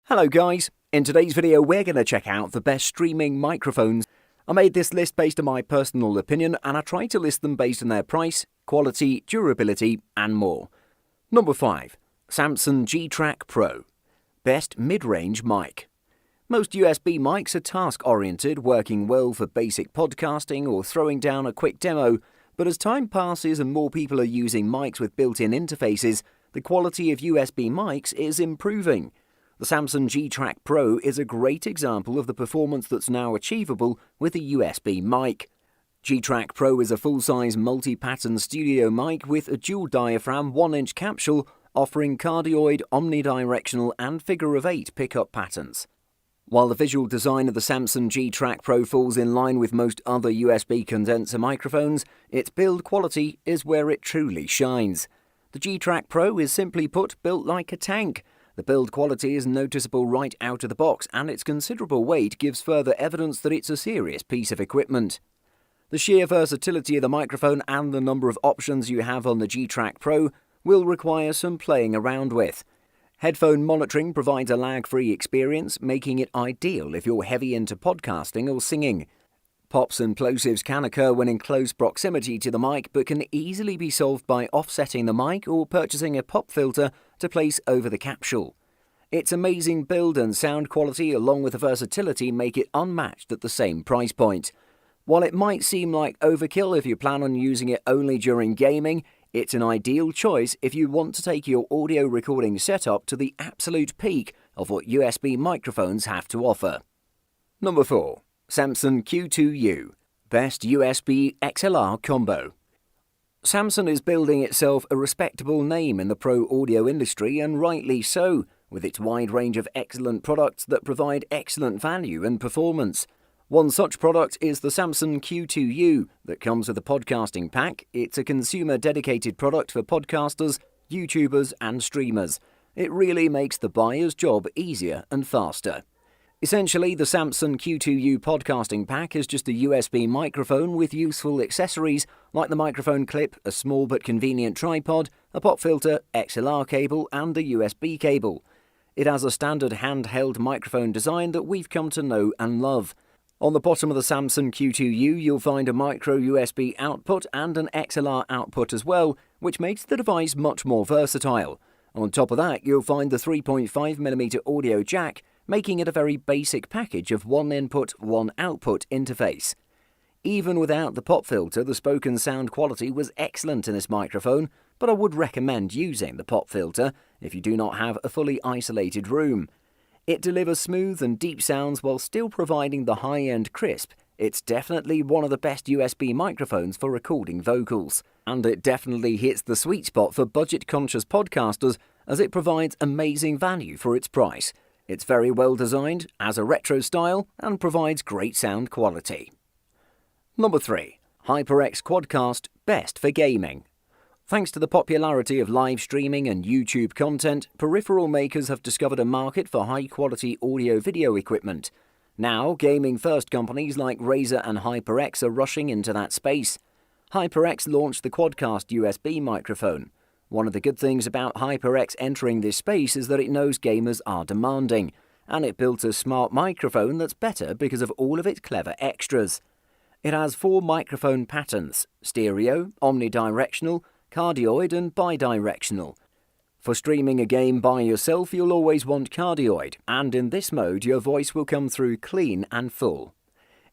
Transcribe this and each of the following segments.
Hello guys, in today's video we're going to check out the best streaming microphones. I made this list based on my personal opinion and I tried to list them based on their price, quality, durability and more. Number 5. Samson G-Track Pro. Best mid-range mic. Most USB mics are task-oriented, working well for basic podcasting or throwing down a quick demo, but as time passes and more people are using mics with built-in interfaces, the quality of USB mics is improving. The Samson G-Track Pro is a great example of the performance that's now achievable with a USB mic. G-Track Pro is a full-size multi-pattern studio mic with a dual diaphragm 1-inch capsule offering cardioid, omnidirectional and figure-of-8 pickup patterns. While the visual design of the Samson G-Track Pro falls in line with most other USB condenser microphones, its build quality is where it truly shines. The G-Track Pro is simply put built like a tank. The build quality is noticeable right out of the box and its considerable weight gives further evidence that it's a serious piece of equipment. The sheer versatility of the microphone and the number of options you have on the G-Track Pro will require some playing around with. Headphone monitoring provides a lag-free experience, making it ideal if you're heavy into podcasting or singing. Pops and plosives can occur when in close proximity to the mic but can easily be solved by offsetting the mic or purchasing a pop filter to place over the capsule. Its amazing build and sound quality along with the versatility make it unmatched at the same price point. While it might seem like overkill if you plan on using it only during gaming, it's an ideal choice if you want to take your audio recording setup to the absolute peak of what USB microphones have to offer. Number 4. Samson Q2U. Best USB XLR Combo. Samson is building itself a respectable name in the pro audio industry, and rightly so, with its wide range of excellent products that provide excellent value and performance. One such product is the Samson Q2U that comes with a podcasting pack. It's a consumer-dedicated product for podcasters, YouTubers and streamers. It really makes the buyer's job easier and faster. Essentially, the Samson Q2U podcasting pack is just a USB microphone with useful accessories like the microphone clip, a small but convenient tripod, a pop filter, XLR cable and a USB cable. It has a standard handheld microphone design that we've come to know and love. On the bottom of the Samson Q2U you'll find a micro USB output and an XLR output as well, which makes the device much more versatile. On top of that you'll find the 3.5mm audio jack, making it a very basic package of one input, one output interface. Even without the pop filter, the spoken sound quality was excellent in this microphone, but I would recommend using the pop filter if you do not have a fully isolated room. It delivers smooth and deep sounds while still providing the high-end crisp. It's definitely one of the best USB microphones for recording vocals. And it definitely hits the sweet spot for budget-conscious podcasters as it provides amazing value for its price. It's very well designed, has a retro style, and provides great sound quality. Number 3. HyperX Quadcast, best for gaming. Thanks to the popularity of live streaming and YouTube content, peripheral makers have discovered a market for high-quality audio-video equipment. Now, gaming-first companies like Razer and HyperX are rushing into that space. HyperX launched the Quadcast USB microphone. One of the good things about HyperX entering this space is that it knows gamers are demanding, and it built a smart microphone that's better because of all of its clever extras. It has 4 microphone patterns: stereo, omnidirectional, cardioid and bidirectional. For streaming a game by yourself you'll always want cardioid, and in this mode your voice will come through clean and full.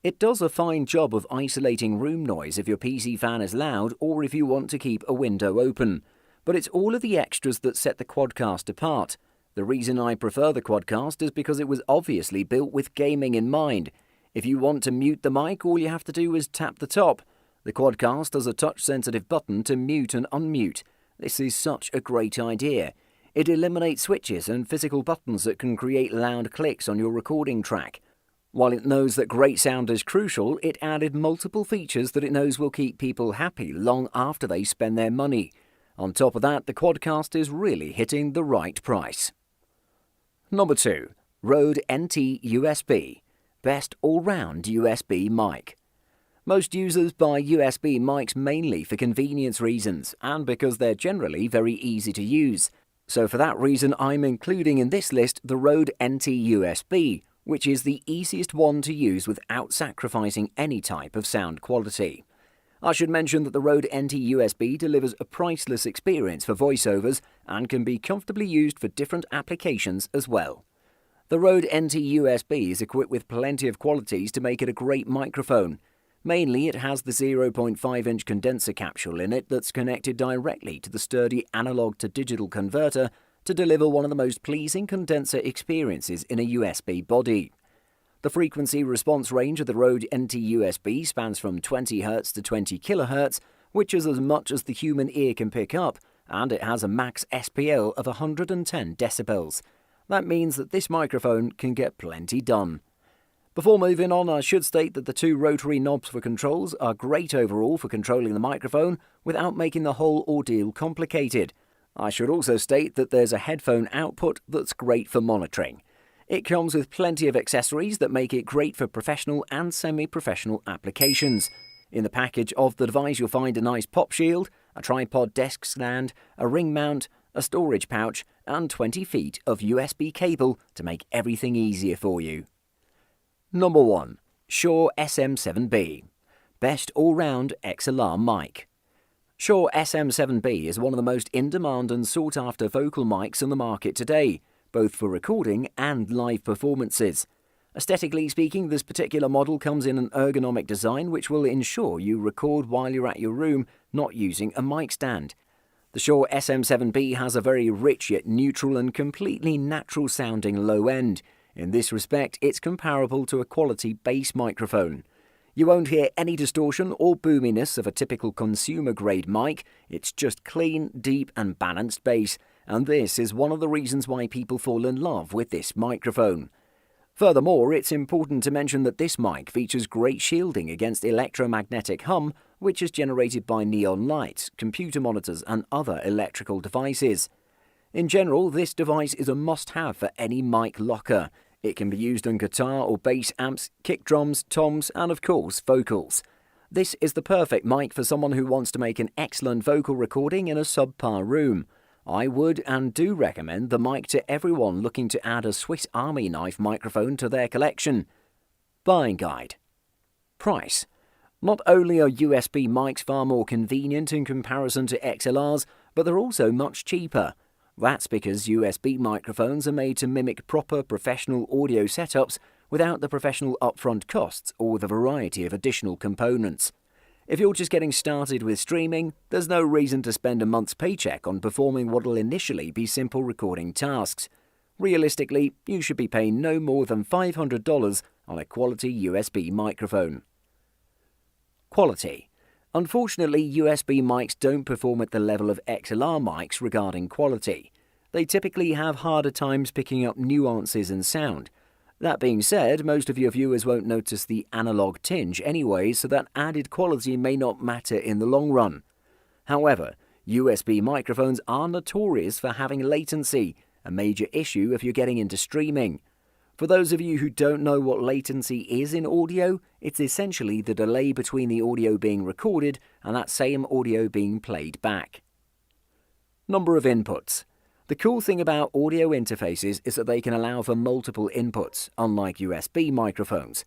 It does a fine job of isolating room noise if your PC fan is loud or if you want to keep a window open. But it's all of the extras that set the Quadcast apart. The reason I prefer the Quadcast is because it was obviously built with gaming in mind. If you want to mute the mic, all you have to do is tap the top. The Quadcast has a touch-sensitive button to mute and unmute. This is such a great idea. It eliminates switches and physical buttons that can create loud clicks on your recording track. While it knows that great sound is crucial, it added multiple features that it knows will keep people happy long after they spend their money. On top of that, the Quadcast is really hitting the right price. Number 2. Rode NT USB. Best all-round USB mic. Most users buy USB mics mainly for convenience reasons and because they're generally very easy to use. So for that reason, I'm including in this list the Rode NT-USB, which is the easiest one to use without sacrificing any type of sound quality. I should mention that the Rode NT-USB delivers a priceless experience for voiceovers and can be comfortably used for different applications as well. The Rode NT-USB is equipped with plenty of qualities to make it a great microphone. Mainly, it has the 0.5-inch condenser capsule in it that's connected directly to the sturdy analog-to-digital converter to deliver one of the most pleasing condenser experiences in a USB body. The frequency response range of the Rode NT-USB spans from 20 Hz to 20 kHz, which is as much as the human ear can pick up, and it has a max SPL of 110 decibels. That means that this microphone can get plenty done. Before moving on, I should state that the two rotary knobs for controls are great overall for controlling the microphone without making the whole ordeal complicated. I should also state that there's a headphone output that's great for monitoring. It comes with plenty of accessories that make it great for professional and semi-professional applications. In the package of the device you'll find a nice pop shield, a tripod desk stand, a ring mount, a storage pouch, and 20 feet of USB cable to make everything easier for you. Number 1. Shure SM7B. Best all-round XLR mic. Shure SM7B is one of the most in-demand and sought-after vocal mics on the market today, both for recording and live performances. Aesthetically speaking, this particular model comes in an ergonomic design which will ensure you record while you're at your room, not using a mic stand. The Shure SM7B has a very rich yet neutral and completely natural-sounding low end. In this respect, it's comparable to a quality bass microphone. You won't hear any distortion or boominess of a typical consumer-grade mic. It's just clean, deep and balanced bass, and this is one of the reasons why people fall in love with this microphone. Furthermore, it's important to mention that this mic features great shielding against electromagnetic hum, which is generated by neon lights, computer monitors and other electrical devices. In general, this device is a must-have for any mic locker. It can be used on guitar or bass amps, kick drums, toms, and of course, vocals. This is the perfect mic for someone who wants to make an excellent vocal recording in a subpar room. I would and do recommend the mic to everyone looking to add a Swiss Army knife microphone to their collection. Buying guide. Price. Not only are USB mics far more convenient in comparison to XLRs, but they're also much cheaper. That's because USB microphones are made to mimic proper professional audio setups without the professional upfront costs or the variety of additional components. If you're just getting started with streaming, there's no reason to spend a month's paycheck on performing what will initially be simple recording tasks. Realistically, you should be paying no more than $500 on a quality USB microphone. Quality. Unfortunately, USB mics don't perform at the level of XLR mics regarding quality. They typically have harder times picking up nuances in sound. That being said, most of your viewers won't notice the analog tinge anyway, so that added quality may not matter in the long run. However, USB microphones are notorious for having latency, a major issue if you're getting into streaming. For those of you who don't know what latency is in audio, it's essentially the delay between the audio being recorded and that same audio being played back. Number of inputs. The cool thing about audio interfaces is that they can allow for multiple inputs, unlike USB microphones.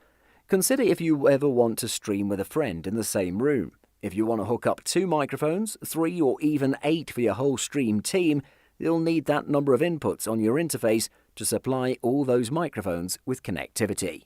Consider if you ever want to stream with a friend in the same room. If you want to hook up 2 microphones, 3 or even 8 for your whole stream team, you'll need that number of inputs on your interface to supply all those microphones with connectivity.